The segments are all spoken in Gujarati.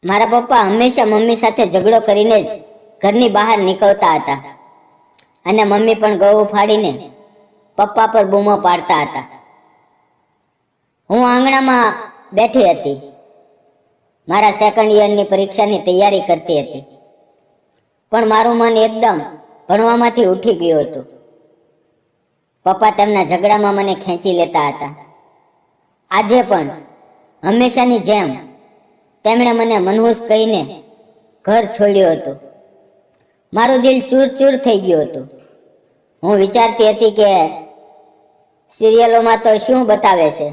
મારા પપ્પા હંમેશા મમ્મી સાથે ઝઘડો કરીને જ ઘરની બહાર નીકળતા હતા અને મમ્મી પણ ગળું ફાડીને પપ્પા પર બૂમો પાડતા હતા. હું આંગણામાં બેઠી હતી, મારા સેકન્ડ યરની પરીક્ષાની તૈયારી કરતી હતી, પણ મારું મન એકદમ ભણવામાંથી ઉઠી ગયું હતું. પપ્પા તેમના ઝઘડામાં મને ખેંચી લેતા હતા. આજે પણ હંમેશાની જેમ તેમણે મને મનહૂસ કહીને ઘર છોડ્યું હતું. મારું દિલ ચૂર ચૂર થઈ ગયું હતું. હું વિચારતી હતી કે સિરિયલોમાં તો શું બતાવે છે,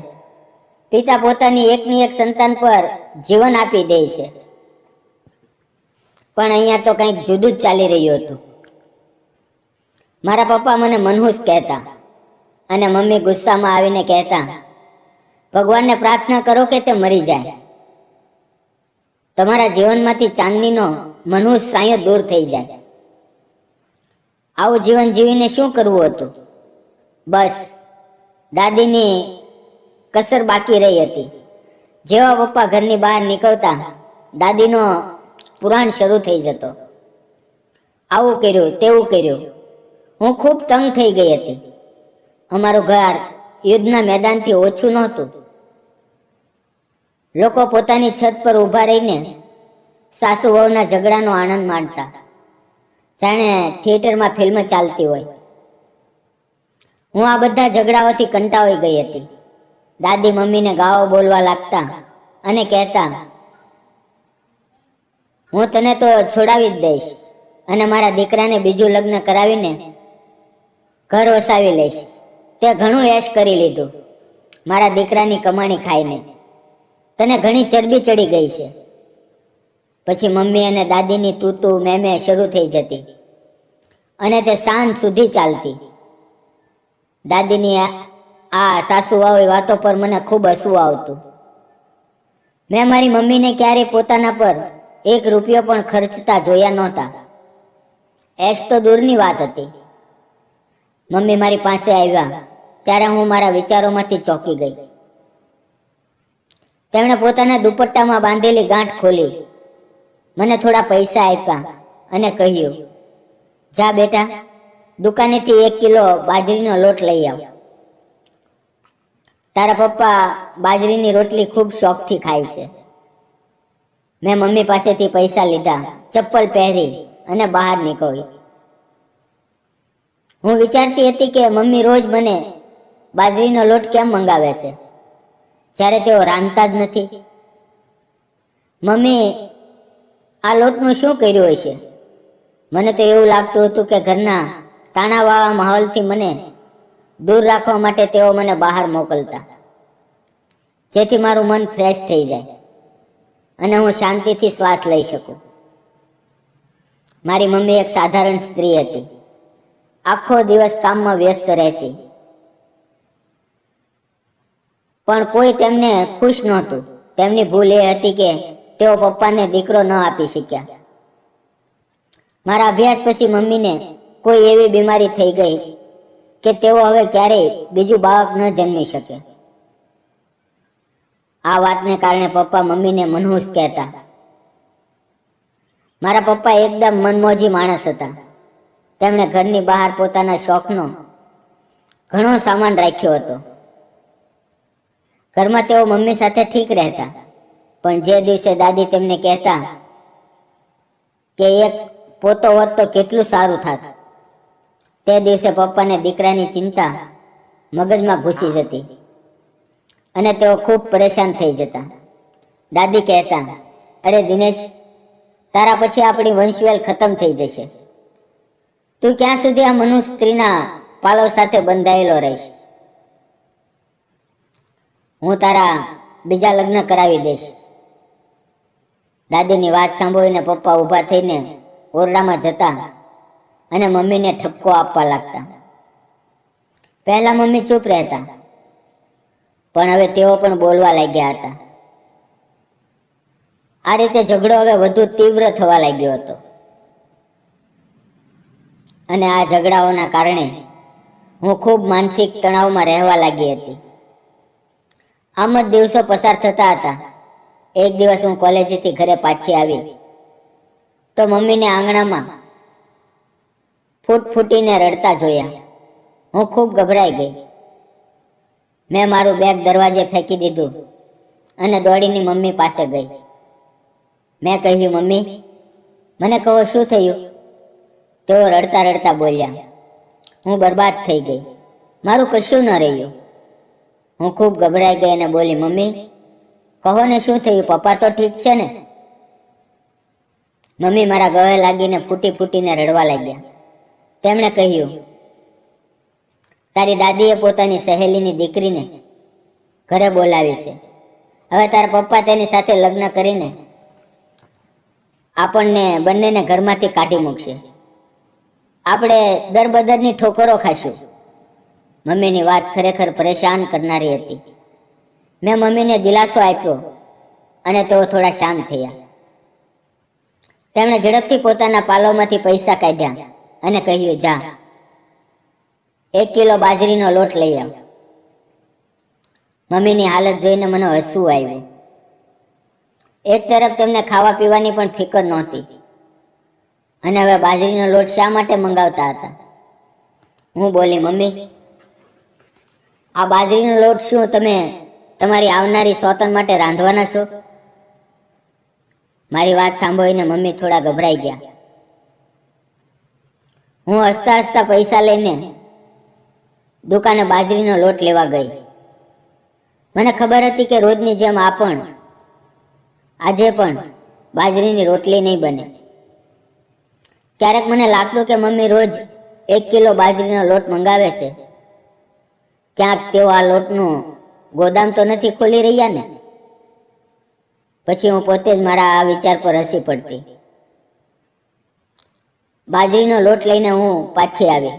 પિતા પોતાની એકની એક સંતાન પર જીવન આપી દે છે, પણ અહીંયા તો કંઈક જુદું જ ચાલી રહ્યું હતું. મારા પપ્પા મને મનહૂસ કહેતા અને મમ્મી ગુસ્સામાં આવીને કહેતા, ભગવાનને પ્રાર્થના કરો કે તે મરી જાય. તમારા જીવનમાંથી ચાંદનીનો મનહૂસ સાયો દૂર થઈ જાય. આવું જીવન જીવીને શું કરવું હતું? બસ દાદીની કસર બાકી રહી હતી. જેવા પપ્પા ઘરની બહાર નીકળતા, દાદીનો પુરાણ શરૂ થઈ જતો. આવું કર્યું, તેવું કર્યું. હું ખૂબ તંગ થઈ ગઈ હતી. અમારું ઘર યુદ્ધના મેદાનથી ઓછું નહોતું. લોકો પોતાની છત પર ઊભા રહીને સાસુ વહુના ઝઘડાનો આનંદ માણતા, જાણે થિયેટરમાં ફિલ્મ ચાલતી હોય. હું આ બધા ઝઘડાઓથી કંટાળી ગઈ હતી. દાદી મમ્મીને ગાળો બોલવા લાગતા અને કહેતા, હું તને તો છોડાવી જ દઈશ અને મારા દીકરાને બીજું લગ્ન કરાવીને ઘર વસાવી લઈશ. તે ઘણું એશ કરી લીધું મારા દીકરાની કમાણી ખાઈને. તને ઘણી ચરબી ચડી ગઈ છે. પછી મમ્મી અને દાદીની તૂતું મેમે શરૂ થઈ જતી અને તે સાંજ સુધી ચાલતી. દાદીની આ સાસુ વાળી વાતો પર મને ખૂબ હસવું આવતું. મેં મારી મમ્મીને ક્યારેય પોતાના પર એક રૂપિયો પણ ખર્ચતા જોયા નહોતા. એશ તો દૂરની વાત હતી. મમ્મી મારી પાસે આવ્યા ત્યારે હું મારા વિચારોમાંથી ચોંકી ગઈ. તેમણે પોતાના દુપટ્ટામાં બાંધેલી ગાંઠ ખોલી, મને થોડા પૈસા આપ્યા અને કહ્યું, જા બેટા, દુકાનેથી 1 કિલો બાજરીનો લોટ લઈ આવ. તારા પપ્પા બાજરીની રોટલી ખૂબ શોખથી ખાય છે. મેં મમ્મી પાસેથી પૈસા લીધા, ચપ્પલ પહેરી અને બહાર નીકળી. હું વિચારતી હતી કે મમ્મી રોજ મને બાજરીનો લોટ કેમ મંગાવે છે જ્યારે તેઓ રાંધતા જ નથી. મમ્મી આ લોટનું શું કર્યું હશે? મને તો એવું લાગતું હતું કે ઘરના તાણાવાળા માહોલથી મને દૂર રાખવા માટે તેઓ મને બહાર મોકલતા, જેથી મારું મન ફ્રેશ થઈ જાય અને હું શાંતિથી શ્વાસ લઈ શકું. મારી મમ્મી એક સાધારણ સ્ત્રી હતી. આખો દિવસ કામમાં વ્યસ્ત રહેતી, પણ કોઈ તેમને ખુશ નહોતું. તેમની ભૂલ એ હતી કે તેઓ પપ્પાને દીકરો ન આપી શક્યા. મારા અભ્યાસ પછી મમ્મીને કોઈ એવી બીમારી થઈ ગઈ કે તેઓ હવે ક્યારેય બીજું બાળક ન જન્મી શકે. આ વાતને કારણે પપ્પા મમ્મીને મનહૂસ કહેતા. મારા પપ્પા એકદમ મનમોજી માણસ હતા. તેમણે ઘરની બહાર પોતાના શોખનો ઘણો સામાન રાખ્યો હતો. ઘરમાં તેઓ મમ્મી સાથે ઠીક રહેતા, પણ જે દિવસે દાદી તેમને કહેતા કે એક પોતો હોત તો કેટલું સારું થાત, તે દિવસે પપ્પાને દીકરાની ચિંતા મગજમાં ઘૂસી જતી અને તેઓ ખૂબ પરેશાન થઈ જતા. દાદી કહેતા, અરે દિનેશ, તારા પછી આપણી વંશવેલ ખતમ થઈ જશે. તું ક્યાં સુધી આ મનુષ્ય સ્ત્રીના પાલવ સાથે બંધાયેલો રહીશ? હું તારા બીજા લગ્ન કરાવી દઈશ. દાદીની વાત સાંભળીને પપ્પા ઊભા થઈને ઓરડામાં જતા અને મમ્મીને ઠપકો આપવા લાગતા. પહેલા મમ્મી ચૂપ રહેતા, પણ હવે તેઓ પણ બોલવા લાગ્યા હતા. આ રીતે ઝઘડો હવે વધુ તીવ્ર થવા લાગ્યો હતો અને આ ઝઘડાઓના કારણે હું ખૂબ માનસિક તણાવમાં રહેવા લાગી હતી. આમ જ દિવસો પસાર થતા હતા. એક દિવસ હું કોલેજથી ઘરે પાછી આવી તો મમ્મીને આંગણામાં ફૂટ ફૂટીને રડતા જોયા. હું ખૂબ ગભરાઈ ગઈ. મેં મારું બેગ દરવાજે ફેંકી દીધું અને દોડીને મમ્મી પાસે ગઈ. મેં કહ્યું, મમ્મી, મને કહો શું થયું? તેઓ રડતા રડતા બોલ્યા, હું બરબાદ થઈ ગઈ, મારું કશું ન રહ્યું. હું ખૂબ ગભરાઈ ગઈ અને બોલી, મમ્મી, કહો ને શું થયું? પપ્પા તો ઠીક છે ને? મમ્મી મારા ગળે લાગીને ફૂટી ફૂટીને રડવા લાગ્યા. તેમણે કહ્યું, તારી દાદીએ પોતાની સહેલીની દીકરીને ઘરે બોલાવી છે. હવે તારા પપ્પા તેની સાથે લગ્ન કરીને આપણને બંનેને ઘરમાંથી કાઢી મૂકશે. આપણે દરબદરની ઠોકરો ખાશું. મમ્મીની વાત ખરેખર પરેશાન કરનારી હતી. મેં મમ્મીને દિલાસો આપ્યો અને તેઓ થોડા શાંત થયા. તેમણે ઝડપથી પોતાના પાલોમાંથી પૈસા કાઢ્યા અને કહ્યું, જા 1 કિલો બાજરીનો લોટ લઈ આવ. મમ્મીની હાલત જોઈને મને હસવું આવ્યું. એક તરફ તેમને ખાવા પીવાની પણ ફિકર નહોતી અને હવે બાજરીનો લોટ શા માટે મંગાવતા હતા? હું બોલી, મમ્મી, આ બાજરીનો લોટ શું તમે તમારી આવનારી સોતન માટે રાંધવાના છો? મારી વાત સાંભળીને મમ્મી થોડા ગભરાઈ ગયા. હું હસતા હસતા પૈસા લઈને દુકાને બાજરીનો લોટ લેવા ગઈ. મને ખબર હતી કે રોજની જેમ આજે પણ બાજરીની રોટલી નહીં બને. ક્યારેક મને લાગતું કે મમ્મી રોજ 1 કિલો બાજરીનો લોટ મંગાવે છે. ક્યાંક તેઓ આ લોટનું ગોદામ તો નથી ખોલી રહ્યા ને? પછી હું પોતે જ મારા આ વિચાર પર હસી પડતી. બાજરીનો લોટ લઈને હું પાછી આવી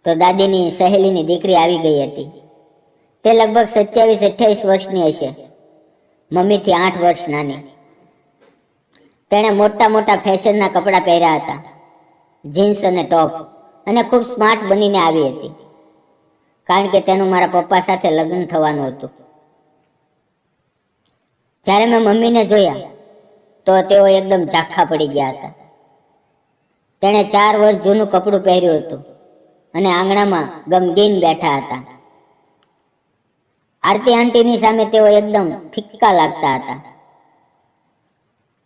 તો દાદીની સહેલીની દીકરી આવી ગઈ હતી. તે લગભગ 27-28 વર્ષની હશે, મમ્મીથી 8 વર્ષ નાની. તેણે મોટા મોટા ફેશનના કપડાં પહેર્યા હતા, જીન્સ અને ટોપ, અને ખૂબ સ્માર્ટ બનીને આવી હતી, કારણ કે તેનું મારા પપ્પા સાથે લગ્ન થવાનું હતું. જ્યારે મેં મમ્મીને જોયા તો તેઓ એકદમ ઝાંખા પડી ગયા હતા. તેણે 4 વર્ષ જૂનું કપડું પહેર્યું હતું અને આંગણામાં ગમગીન બેઠા હતા. આરતી આંટીની સામે તેઓ એકદમ ફિક્કા લાગતા હતા.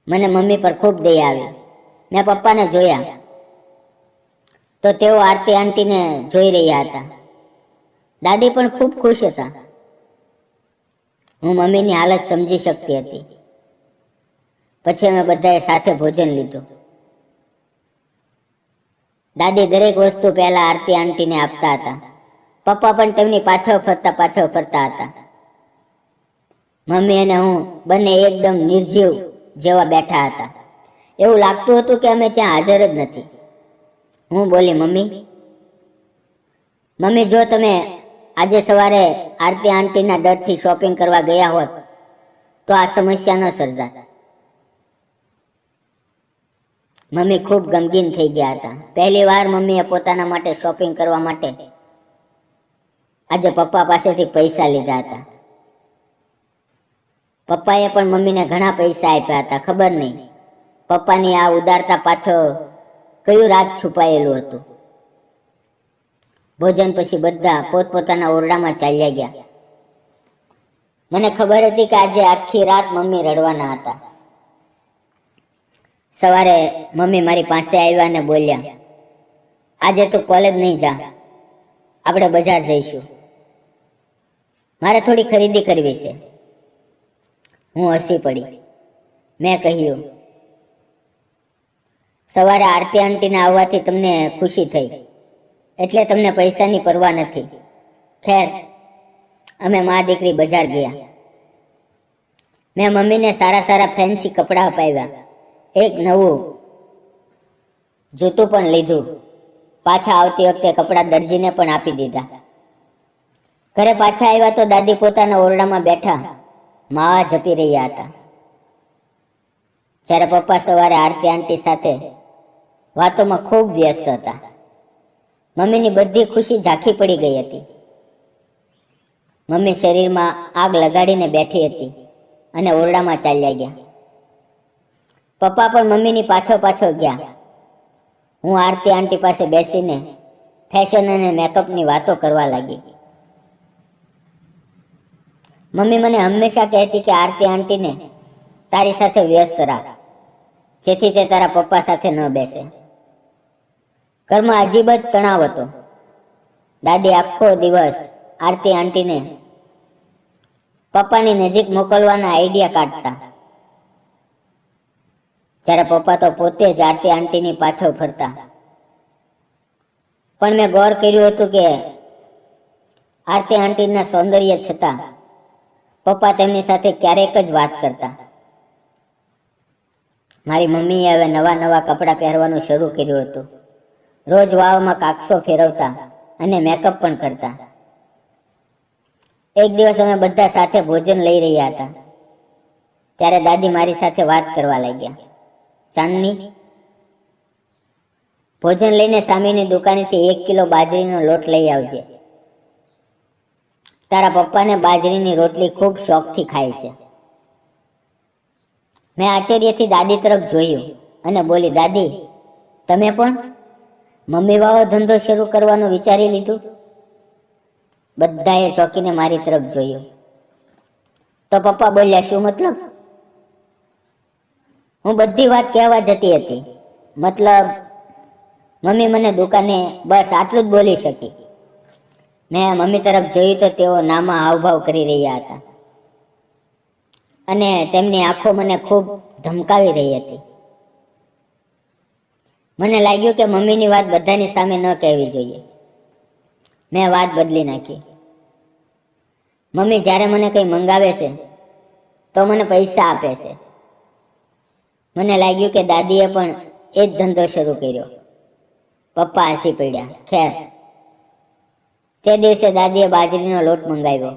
મને મમ્મી પર ખૂબ દયા આવી. મેં પપ્પાને જોયા તો તેઓ આરતી આંટીને જોઈ રહ્યા હતા. દાદી પણ ખૂબ ખુશ હતા. હું મમ્મીની હાલત સમજી શકતી હતી. પછી અમે બધાએ સાથે ભોજન લીધું. દાદી દરેક વસ્તુ પહેલા આરતી આંટીને આપતા હતા. પપ્પા પણ તેમની પાછળ ફરતા હતા. મમ્મી અને હું બંને એકદમ નિર્જીવ જેવા બેઠા હતા. એવું લાગતું હતું કે અમે ત્યાં હાજર જ નથી. હું બોલી, મમ્મી, જો તમે આજે સવારે આરતી આંટીના ડરથી શોપિંગ કરવા ગયા હોત તો આ સમસ્યા ન સર્જાત. મમ્મી ખૂબ ગમગીન થઈ ગયા હતા. પહેલી વાર મમ્મીએ પોતાના માટે શોપિંગ કરવા માટે આજે પપ્પા પાસેથી પૈસા લીધા હતા. પપ્પાએ પણ મમ્મીને ઘણા પૈસા આપ્યા હતા. ખબર નહીં પપ્પાની આ ઉદારતા પાછળ કયું રાજ છુપાયેલું હતું. ભોજન પછી બધા પોતપોતાના ઓરડામાં ચાલ્યા ગયા. મને ખબર હતી કે આજે આખી રાત મમ્મી રડવાના હતા. સવારે મમ્મી મારી પાસે આવ્યા અને બોલ્યા, આજે તું કોલેજ નહીં જા, આપણે બજાર જઈશું, મારે થોડી ખરીદી કરવી છે. હું હસી પડી. મેં કહ્યું, સવારે આરતી આંટીને આવવાથી તમને ખુશી થઈ એટલે તમને પૈસાની પરવા નથી. ખેર, અમે મા દીકરી બજાર ગયા. મેં મમ્મીને સારા ફેન્સી કપડાં અપાવ્યા. એક નવું જૂતું પણ લીધું. પાછા આવતી વખતે કપડાં દરજીને પણ આપી દીધા. ઘરે પાછા આવ્યા તો દાદી પોતાના ઓરડામાં બેઠા માવા જપી રહ્યા હતા. જ્યારે પપ્પા સવારે આરતી આંટી સાથે વાતોમાં ખૂબ વ્યસ્ત હતા. મમ્મીની બધી ખુશી ઝાંખી પડી ગઈ હતી. મમ્મી શરીરમાં આગ લગાડીને બેઠી હતી અને ઓરડામાં ચાલ્યા ગયા. પપ્પા પણ મમ્મીની પાછળ ગયા. હું આરતી આંટી પાસે બેસીને ફેશન અને મેકઅપની વાતો કરવા લાગી. મમ્મી મને હંમેશા કહેતી કે આરતી આંટીને તારી સાથે વ્યસ્ત રાખ, જેથી તે તારા પપ્પા સાથે ન બેસે. ઘરમાં અજીબ જ તણાવ હતો. દાદી આખો દિવસ આરતી આંટીને પપ્પાની નજીક મોકલવાના આઈડિયા કાઢતા, જ્યારે પપ્પા તો પોતે જ આરતી આંટીની પાછળ ફરતા. પણ મેં ગૌર કર્યું હતું કે આરતી આંટીના સૌંદર્ય છતાં પપ્પા તેમની સાથે ક્યારેક જ વાત કરતા. મારી મમ્મીએ હવે નવા નવા કપડાં પહેરવાનું શરૂ કર્યું હતું. રોજ વાવમાં કાકસો ફેરવતા અને મેકઅપ પણ કરતા. એક દિવસ અમે બધા સાથે ભોજન લઈ રહ્યા હતા, ત્યારે દાદી મારી સાથે વાત કરવા લાગ્યા. ચાંદની, ભોજન લઈને સામેની દુકાનેથી 1 કિલો બાજરીનો લોટ લઈ આવજે. તારા પપ્પાને બાજરીની રોટલી ખૂબ શોખથી ખાય છે. મેં આશ્ચર્યથી દાદી તરફ જોયું અને બોલી, દાદી, તમે પણ મમ્મી વાળો ધંધો શરૂ કરવાનું વિચારી લીધું? બધાએ ચોંકીને મારી તરફ જોયું. તો પપ્પા બોલ્યા, શું મતલબ? હું બધી વાત કહેવા જતી હતી. મતલબ, મમ્મી મને દુકાને બસ આટલું જ બોલી શકી. મેં મમ્મી તરફ જોયું તો તેઓ નામાં હાવભાવ કરી રહ્યા હતા અને તેમની આંખો મને ખૂબ ધમકાવી રહી હતી. મને લાગ્યું કે મમ્મીની વાત બધાની સામે ન કહેવી જોઈએ. મેં વાત બદલી નાખી. મમ્મી જ્યારે મને કંઈ મંગાવે છે તો મને પૈસા આપે છે. મને લાગ્યું કે દાદીએ પણ એ જ ધંધો શરૂ કર્યો. પપ્પા હસી પડ્યા. ખેર, તે દિવસે દાદીએ બાજરીનો લોટ મંગાવ્યો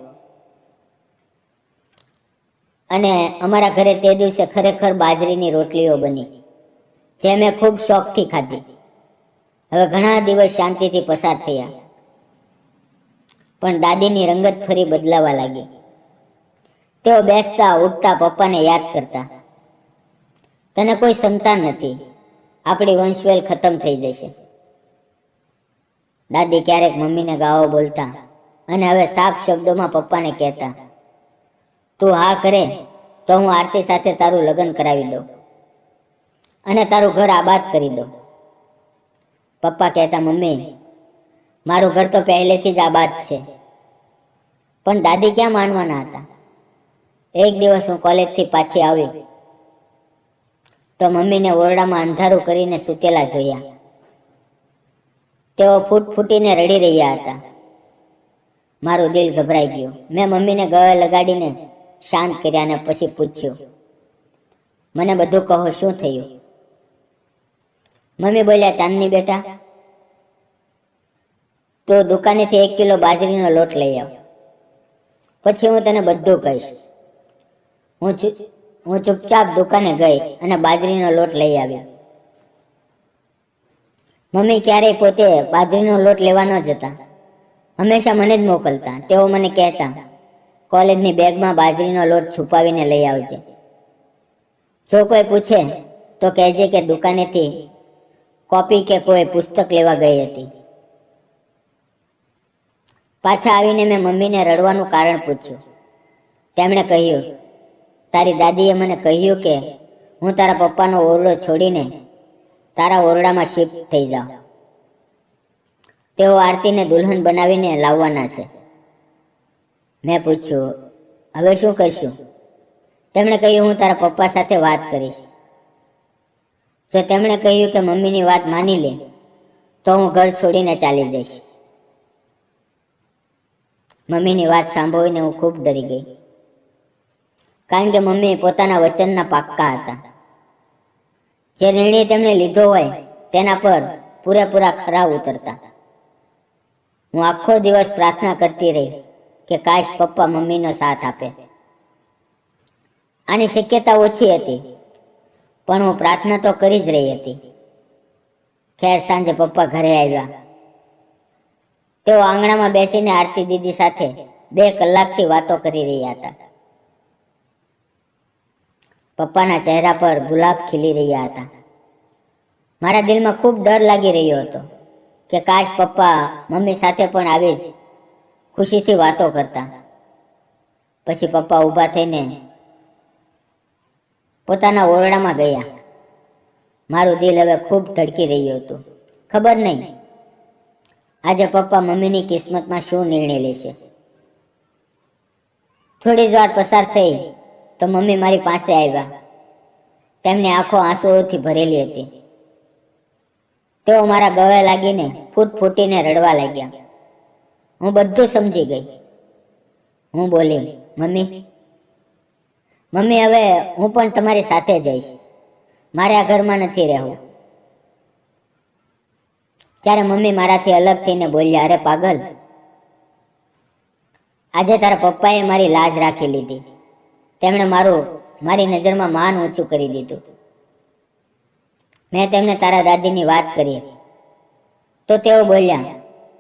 અને અમારા ઘરે તે દિવસે ખરેખર બાજરીની રોટલીઓ બની, જે મેં ખૂબ શોખથી ખાધી. હવે ઘણા દિવસ શાંતિથી પસાર થયા, પણ દાદીની રંગત ફરી બદલાવા લાગી. તેઓ બેસતા ઉઠતા પપ્પાને યાદ કરતા. તને કોઈ સંતાન નથી, આપણી વંશવેલ ખતમ થઈ જશે. દાદી ક્યારેક મમ્મીને ગાળો બોલતા અને હવે સાફ શબ્દોમાં પપ્પાને કહેતા, તું હા કરે તો હું આરતી સાથે તારું લગ્ન કરાવી દઉં અને તારું ઘર આબાદ કરી દઉં. પપ્પા કહેતા, મમ્મી, મારું ઘર તો પહેલેથી જ આબાદ છે. પણ દાદી ક્યાં માનવાના હતા? એક દિવસ હું કોલેજથી પાછી આવી તો મમ્મીને ઓરડામાં અંધારું કરીને સૂતેલા જોયા. તેઓ ફૂટીને રડી રહ્યા હતા. મારું દિલ ગભરાઈ ગયું. મેં મમ્મીને ગળે લગાડીને શાંત કર્યા અને પછી પૂછ્યું, મને બધું કહો, શું થયું? મમ્મી બોલ્યા, ચાંદની બેટા, તો દુકાનેથી 1 કિલો બાજરીનો લોટ લઈ આવ, પછી હું તને બધું કહીશ. હું ચૂપચાપ દુકાને ગઈ અને બાજરીનો લોટ લઈ આવ્યો. મમ્મી ક્યારેય પોતે બાજરીનો લોટ લેવા ન જતા, હંમેશા મને જ મોકલતા. તેઓ મને કહેતા, કોલેજની બેગમાં બાજરીનો લોટ છુપાવીને લઈ આવજે. જો કોઈ પૂછે તો કહેજે કે દુકાનેથી કોપી કે કોઈ પુસ્તક લેવા ગઈ હતી. પાછા આવીને મેં મમ્મીને રડવાનું કારણ પૂછ્યું. તેમણે કહ્યું, તારી દાદીએ મને કહ્યું કે હું તારા પપ્પાનો ઓરડો છોડીને તારા ઓરડામાં શિફ્ટ થઈ જાઉં. તેઓ આરતીને દુલ્હન બનાવીને લાવવાના છે. મેં પૂછ્યું, હવે શું કરશું? તેમણે કહ્યું, હું તારા પપ્પા સાથે વાત કરીશ. જો તેમણે કહ્યું કે મમ્મીની વાત માની લે તો હું ઘર છોડીને ચાલી જઈશ. મમ્મીની વાત સાંભળીને હું ખૂબ ડરી ગઈ, કારણ કે મમ્મી પોતાના વચનના પાક્કા હતા. જે નિર્ણય તેમણે લીધો હોય તેના પર પૂરેપૂરા ખરા ઉતરતા. હું આખો દિવસ પ્રાર્થના કરતી રહી કે કાશ પપ્પા મમ્મીનો સાથ આપે. આની શક્યતા ઓછી હતી, પણ હું પ્રાર્થના તો કરી જ રહી હતી. ખેર, સાંજે પપ્પા ઘરે આવ્યા. તેઓ આંગણામાં બેસીને આરતી દીદી સાથે 2 કલાકથી વાતો કરી રહ્યા હતા. પપ્પાના ચહેરા પર ગુલાબ ખીલી રહ્યા હતા. મારા દિલમાં ખૂબ ડર લાગી રહ્યો હતો કે કાશ પપ્પા મમ્મી સાથે પણ આવી જ ખુશીથી વાતો કરતા. પછી પપ્પા ઊભા થઈને પોતાના ઓરડામાં ગયા. મારું દિલ હવે ખૂબ ધડકી રહ્યું હતું. ખબર નહીં આજે પપ્પા મમ્મીની કિસ્મતમાં શું નિર્ણય લેશે. થોડી જ વાર પસાર થઈ તો મમ્મી મારી પાસે આવ્યા. તેમની આંખો આંસુઓથી ભરેલી હતી. તેઓ મારા ગળે લાગીને ફૂટ ફૂટીને રડવા લાગ્યા. હું બધું સમજી ગઈ. હું બોલી, મમ્મી મમ્મી હવે હું પણ તમારી સાથે જઈશ. મારે આ ઘરમાં નથી રહેવું. ત્યારે મમ્મી મારાથી અલગ થઈને બોલ્યા, અરે પાગલ, આજે તારા પપ્પાએ મારી લાજ રાખી લીધી. તેમણે મારી નજરમાં માન ઊંચું કરી દીધું. મેં તેમને તારા દાદીની વાત કરી તો તેઓ બોલ્યા,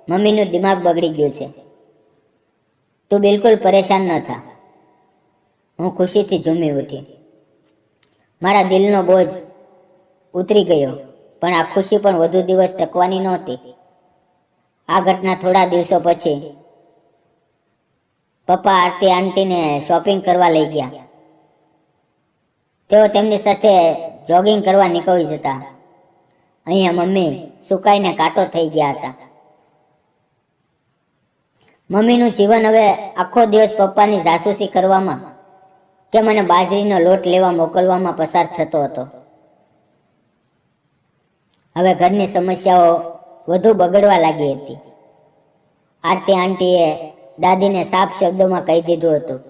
મમ્મીનું દિમાગ બગડી ગયું છે, તું બિલકુલ પરેશાન ન થા. હું ખુશીથી ઝૂમી ઉઠી. મારા દિલનો બોજ ઉતરી ગયો, પણ આ ખુશી પણ વધુ દિવસ ટકવાની નહોતી. આ ઘટના થોડા દિવસો પછી પપ્પા આરતી આંટીને શોપિંગ કરવા લઈ ગયા. તેઓ તેમની સાથે જોગિંગ કરવા નીકળી જતા. અહીંયા મમ્મી સુકાઈને કાંટો થઈ ગયા હતા. મમ્મીનું જીવન હવે આખો દિવસ પપ્પાની જાસૂસી કરવામાં કે મને બાજરીનો લોટ લેવા મોકલવામાં પસાર થતો હતો. હવે ઘરની સમસ્યાઓ વધુ બગડવા લાગી હતી. આરતી આંટીએ દાદીને સાફ શબ્દોમાં કહી દીધું હતું,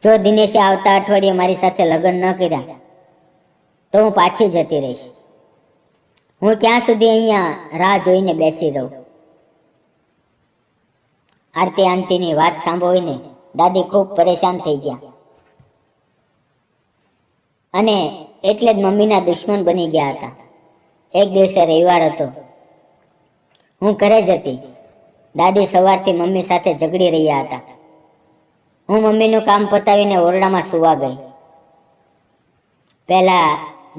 જો દિનેશે આવતા અઠવાડિયે મારી સાથે લગ્ન ન કર્યા તો હું પાછી જતી રહીશ. હું ક્યાં સુધી અહીંયા રાહ જોઈને બેસી રહું. આરતી આંટીની વાત સાંભળીને દાદી ખૂબ પરેશાન થઈ ગયા અને એટલે જ મમ્મીના દુશ્મન બની ગયા હતા. એક દિવસે રવિવાર હતો. હું ઘરે જ હતી. દાદી સવારથી મમ્મી સાથે ઝઘડી રહ્યા હતા. હું મમ્મીનું કામ પતાવીને ઓરડામાં સૂવા ગઈ. પહેલા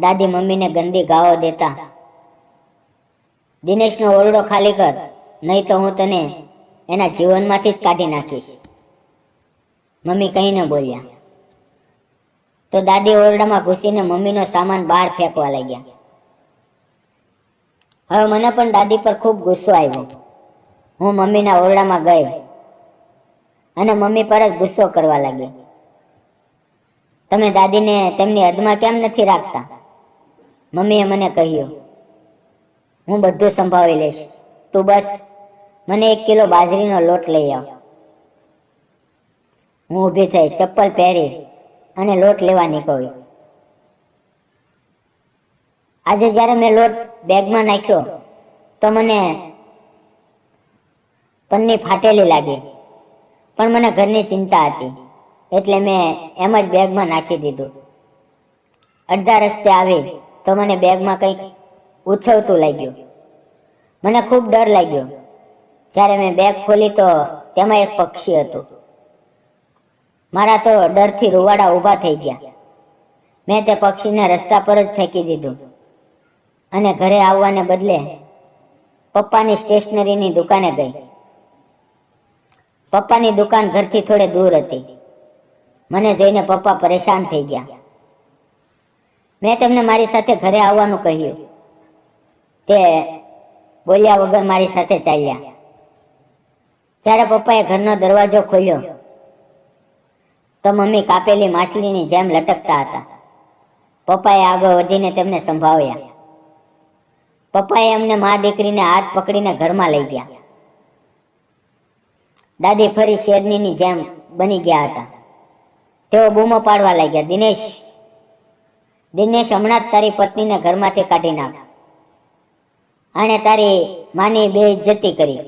દાદી મમ્મીને ગંદી ગાળો દેતા, દિનેશનો ઓરડો ખાલી કર, નહીં તો હું તને એના જીવનમાંથી જ કાઢી નાખીશ. મમ્મી કંઈ ન બોલ્યા તો દાદી ઓરડામાં ઘૂસીને મમ્મીનો સામાન બહાર ફેંકવા લાગ્યા. હવે મને પણ દાદી પર ખૂબ ગુસ્સો આવ્યો. હું મમ્મીના ઓરડામાં ગઈ અને મમ્મી પર જ ગુસ્સો કરવા લાગી. તમે દાદીને તેમની હદમાં કેમ નથી રાખતા? મમ્મીએ મને કહ્યું, હું બધું સંભાળી લઈશ, તું બસ મને 1 કિલો બાજરીનો લોટ લઈ આવ. હું ઊભી થઈ, ચપ્પલ પહેરી અને લોટ લેવા નીકળી. આજે જ્યારે મેં લોટ બેગમાં નાખ્યો તો મને પન્ની ફાટેલી લાગી, પણ મને ઘરની ચિંતા હતી એટલે મેં એમ જ બેગમાં નાખી દીધું. અડધા રસ્તે આવી તો મને બેગમાં કંઈક ઉછળતું લાગ્યું. મને ખૂબ ડર લાગ્યો. જ્યારે મેં બેગ ખોલી તો તેમાં એક પક્ષી હતું. મારા તો ડરથી રૂવાડા ઊભા થઈ ગયા. મેં તે પક્ષીને રસ્તા પર જ ફેંકી દીધું અને ઘરે આવવાને બદલે પપ્પાની સ્ટેશનરીની દુકાને ગઈ. પપ્પાની દુકાન ઘરથી થોડે દૂર હતી. મને જોઈને પપ્પા પરેશાન થઈ ગયા. મેં તેમને મારી સાથે ઘરે આવવાનું કહ્યું. તે બોલ્યા વગર મારી સાથે ચાલ્યા. જ્યારે પપ્પાએ ઘરનો દરવાજો ખોલ્યો તો મમ્મી કાપેલી માછલીની જેમ લટકતા હતા. પપ્પાએ આગળ વધીને તેમને સંભાળ્યા. પપ્પાએ અમને મા દીકરીને હાથ પકડીને ઘરમાં લઈ ગયા. દાદી ફરી શેરનીની જેમ બની ગયા હતા. તેઓ બૂમો પાડવા લાગ્યા, દિનેશ, દિનેશ, હમણાં જ તારી પત્નીને ઘરમાંથી કાઢી નાખ. આણે તારી માની બેઇજ્જતી કરી.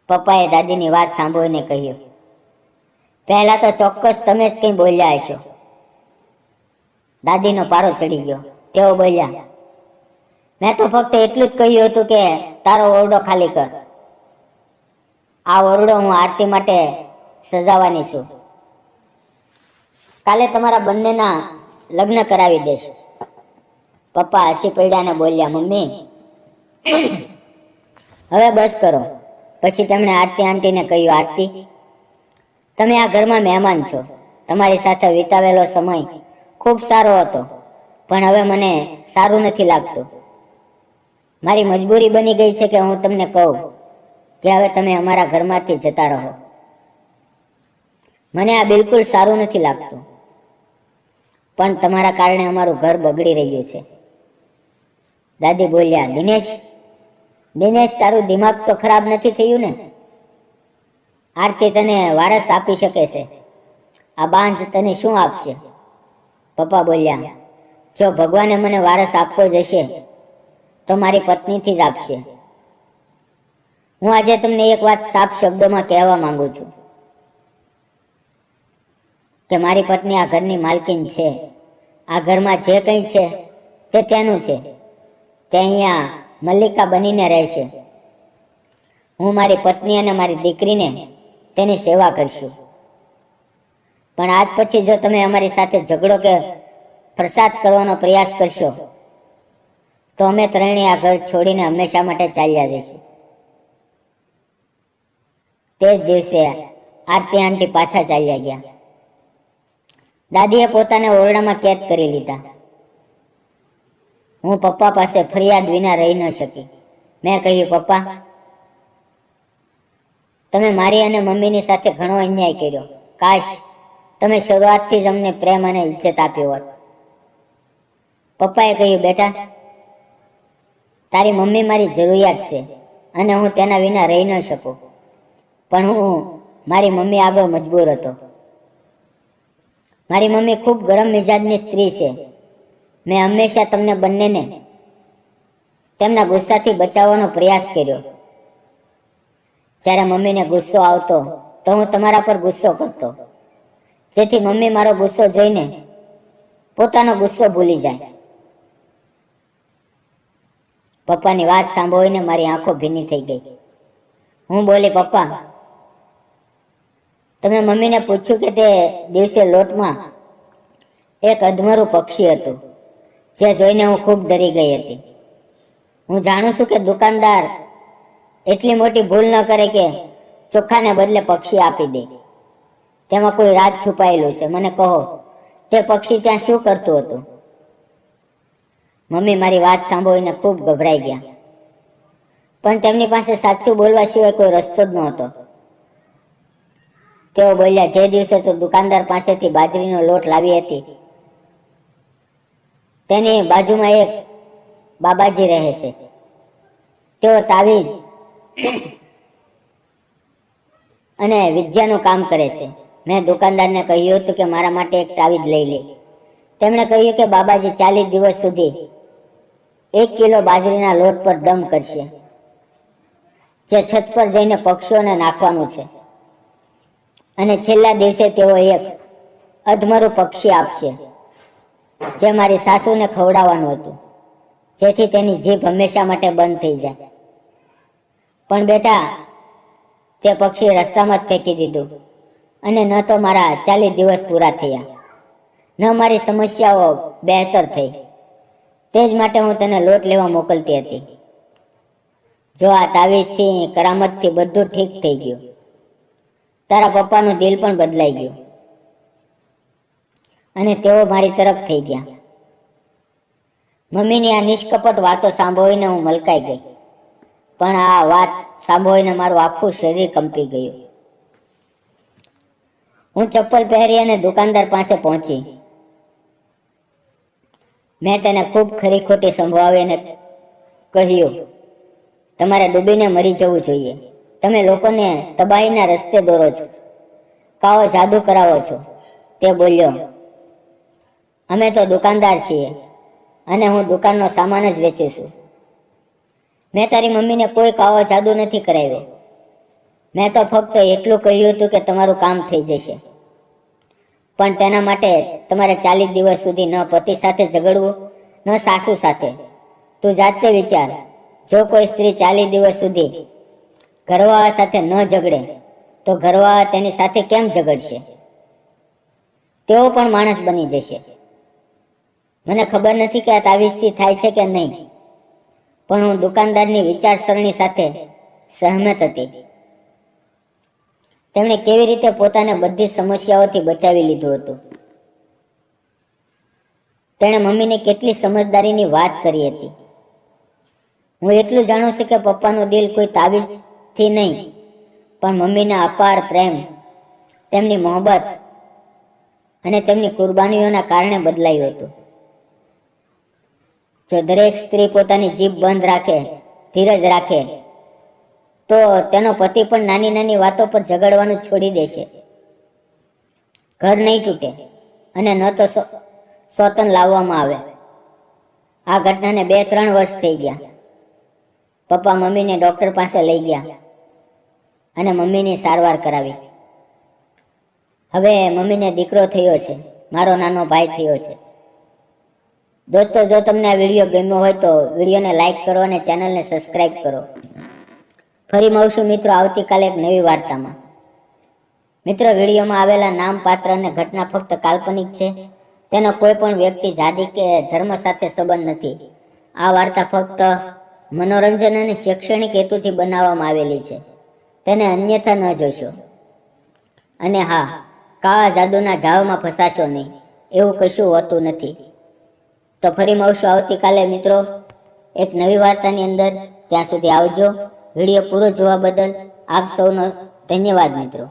પપ્પાએ દાદીની વાત સાંભળીને કહ્યું, પહેલા તો ચોક્કસ તમે જ કંઈ બોલ્યા હશો. દાદીનો પારો ચડી ગયો. તેઓ બોલ્યા, મેં તો ફક્ત એટલું જ કહ્યું હતું કે તારો ઓરડો ખાલી કર. આ ઓરડો હું આરતી માટે સજાવવાની છું. કાલે તમારા બંનેના લગ્ન કરાવી દઈશ. પપ્પા હસી પડ્યા ને બોલ્યા, મમ્મી હવે બસ કરો. પછી તેમણે આરતી આંટીને કહ્યું, આરતી, તમે આ ઘરમાં મહેમાન છો. તમારી સાથે વિતાવેલો સમય ખૂબ સારો હતો, પણ હવે મને સારું નથી લાગતું. મારી મજબૂરી બની ગઈ છે કે હું તમને કહું કે હવે તમે અમારા ઘરમાંથી જતા રહો. મને આ બિલકુલ સારું નથી લાગતું, પણ તમારા કારણે અમારું ઘર બગડી રહ્યું છે. દાદી બોલ્યા, દિનેશ, તારું દિમાગ તો ખરાબ નથી થયું ને? આરતી તને વારસ આપી શકે છે, આ બાંજ તને શું આપશે? પપ્પા બોલ્યા, જો ભગવાને મને વારસ આપવો જ હશે તો મારી પત્નીથી જ આપશે. હું આજે તમને એક વાત સાફ શબ્દોમાં કહેવા માંગુ છું કે મારી પત્ની આ ઘરની માલકીન છે. આ ઘરમાં જે કંઈ છે તે તેનું છે. તે અહીંયા મલ્લિકા બનીને રહેશે. હું મારી પત્ની અને મારી દીકરીને તેની સેવા કરશું. પણ આજ પછી જો તમે અમારી સાથે ઝઘડો કે ફરસાદ કરવાનો પ્રયાસ કરશો તો અમે ત્રણેય આ ઘર છોડીને હંમેશા માટે ચાલ્યા જઈશું. તે જ દિવસે આરતી આંટી પાછા ચાલ્યા ગયા. દાદીએ પોતાને ઓરડામાં કેદ કરી લીધા. હું પપ્પા પાસે ફરિયાદ વિના રહી ન શકી. મેં કહ્યું, પપ્પા, તમે મારી અને મમ્મીની સાથે ઘણો અન્યાય કર્યો. કાશ તમે શરૂઆતથી જ અમને પ્રેમ અને ઇજ્જત આપ્યો હોત. પપ્પાએ કહ્યું, બેટા, તારી મમ્મી મારી જરૂરિયાત છે અને હું તેના વિના રહી ન શકું, પણ હું મારી મમ્મી આગળ મજબૂર હતો. મારી મમ્મી ખૂબ ગરમ મિજાજની સ્ત્રી છે. મેં હંમેશા તમને બંનેને તેમના ગુસ્સાથી બચાવવાનો પ્રયાસ કર્યો. જ્યારે મમ્મીને ગુસ્સો આવતો તો હું તમારા પર ગુસ્સો કરતો, જેથી મમ્મી મારો ગુસ્સો જોઈને પોતાનો ગુસ્સો ભૂલી જાય. પપ્પાની વાત સાંભળીને મારી આંખો ભીની થઈ ગઈ. હું બોલી, પપ્પા, તમે મમ્મીને પૂછ્યું કે તે દિવસે લોટમાં એક અધમરું પક્ષી હતું, જે જોઈને હું ખૂબ ડરી ગઈ હતી. હું જાણું છું કે દુકાનદાર એટલી મોટી ભૂલ ન કરે કે ચોખાને બદલે પક્ષી આપી દે. તેમાં કોઈ રાજ છુપાયેલું છે. મને કહો, તે પક્ષી ત્યાં શું કરતું હતું? મમ્મી મારી વાત સાંભળીને ખૂબ ગભરાઈ ગયા, પણ તેમની પાસે સાચું બોલવા સિવાય કોઈ રસ્તો જ નહોતો. તેઓ બોલ્યા, જે દિવસે તો દુકાનદાર પાસેથી બાજરીનો લોટ લાવી હતી, તેની બાજુમાં એક બાબાજી રહે છે. તેઓ તાવીજ અને વિદ્યાનું કામ કરે છે. મેં દુકાનદારને કહ્યું હતું કે મારા માટે એક તાવીજ લઈ લે. તેમણે કહ્યું કે બાબાજી 40 દિવસ સુધી 1 કિલો બાજરીના લોટ પર દમ કરશે, જે છત પર જઈને પક્ષીઓને નાખવાનું છે, અને છેલ્લા દિવસે તેઓ એક અધમરું પક્ષી આપશે, જે મારી સાસુને ખવડાવવાનું હતું, જેથી તેની જીભ હંમેશા માટે બંધ થઈ જાય. પણ બેટા, તે પક્ષી રસ્તામાં જ ફેંકી દીધું, અને ન તો મારા 40 દિવસ પૂરા થયા, ન મારી સમસ્યાઓ બહેતર થઈ. તે જ માટે હું તને લોટ લેવા મોકલતી હતી. જો આ તાવીજથી, કરામતથી બધું ઠીક થઈ ગયું. તારા પપ્પાનું દિલ પણ બદલાઈ ગયું અને તેઓ મારી તરફ થઈ ગયા. મમ્મીની આ નિષ્કપટ વાતો સાંભળીને હું મલકાઈ ગઈ, પણ આ વાત સાંભળીને મારું આખું શરીર કંપી ગયું. હું ચપ્પલ પહેરી અને દુકાનદાર પાસે પહોંચી. મેં તેને ખૂબ ખરી ખોટી સંભળાવીને કહ્યું, તમારે ડૂબીને મરી જવું જોઈએ. તમે લોકોને તબાહીના રસ્તે દોરો છો, કાવો જાદુ કરાવો છો. તે બોલ્યો, અમે તો દુકાનદાર છીએ અને હું દુકાનનો સામાન જ વેચું છું. મેં તારી મમ્મીને કોઈ કાવો જાદુ નથી કરાવ્યો. મેં તો ફક્ત એટલું કહ્યું હતું કે તમારું કામ થઈ જશે, પણ તેના માટે તમારે 40 દિવસ સુધી ન પતિ સાથે ઝઘડવું, ન સાસુ સાથે. તું જાતે વિચાર, જો કોઈ સ્ત્રી 40 દિવસ સુધી ઘરવાળા સાથે ન ઝઘડે તો ઘરવાળા તેની સાથે કેમ ઝઘડશે? તેઓ પણ માણસ બની જશે. મને ખબર નથી કે આ તાવીજથી થાય છે કે નહીં, પણ હું દુકાનદારની વિચારસરણી સાથે સહમત હતી. તેમણે કેવી રીતે પોતાને બધી સમસ્યાઓથી બચાવી લીધું હતું. તેણે મમ્મીને કેટલી સમજદારીની વાત કરી હતી. હું એટલું જાણું છું કે પપ્પાનું દિલ કોઈ તાવીજથી નહીં, પણ મમ્મીના અપાર પ્રેમ, તેમની મોહબ્બત અને તેમની કુરબાનીઓના કારણે બદલાયું હતું. જો દરેક સ્ત્રી પોતાની જીભ બંધ રાખે, ધીરજ રાખે, તો તેનો પતિ પણ નાની નાની વાતો પર ઝઘડવાનું છોડી દેશે. ઘર નહીં તૂટે અને ન તો સ્વતન લાવવામાં આવે. આ ઘટનાને 2-3 વર્ષ થઈ ગયા. પપ્પા મમ્મીને ડોક્ટર પાસે લઈ ગયા અને મમ્મીની સારવાર કરાવી. હવે મમ્મીને દીકરો થયો છે, મારો નાનો ભાઈ થયો છે. દોસ્તો, જો તમને આ વિડીયો ગમ્યો હોય તો વિડીયોને લાઈક કરો અને ચેનલને સબસ્ક્રાઈબ કરો. ફરી મળશું મિત્રો આવતીકાલે એક નવી વાર્તામાં. મિત્રો, વિડીયોમાં આવેલા નામ, પાત્ર અને ઘટના ફક્ત કાલ્પનિક છે. તેનો કોઈ પણ વ્યક્તિ, જાતિ કે ધર્મ સાથે સંબંધ નથી. આ વાર્તા ફક્ત મનોરંજન અને શૈક્ષણિક હેતુથી બનાવવામાં આવેલી છે. તેને અન્યથા ન જોશો. અને હા, કાળા જાદુના જાળમાં ફસાશો નહીં, એવું કશું હોતું નથી. તો ફરી મળશું આવતીકાલે મિત્રો એક નવી વાર્તાની અંદર. ત્યાં સુધી આવજો. વિડીયો પૂરો જોવા બદલ આપ સૌનો ધન્યવાદ મિત્રો.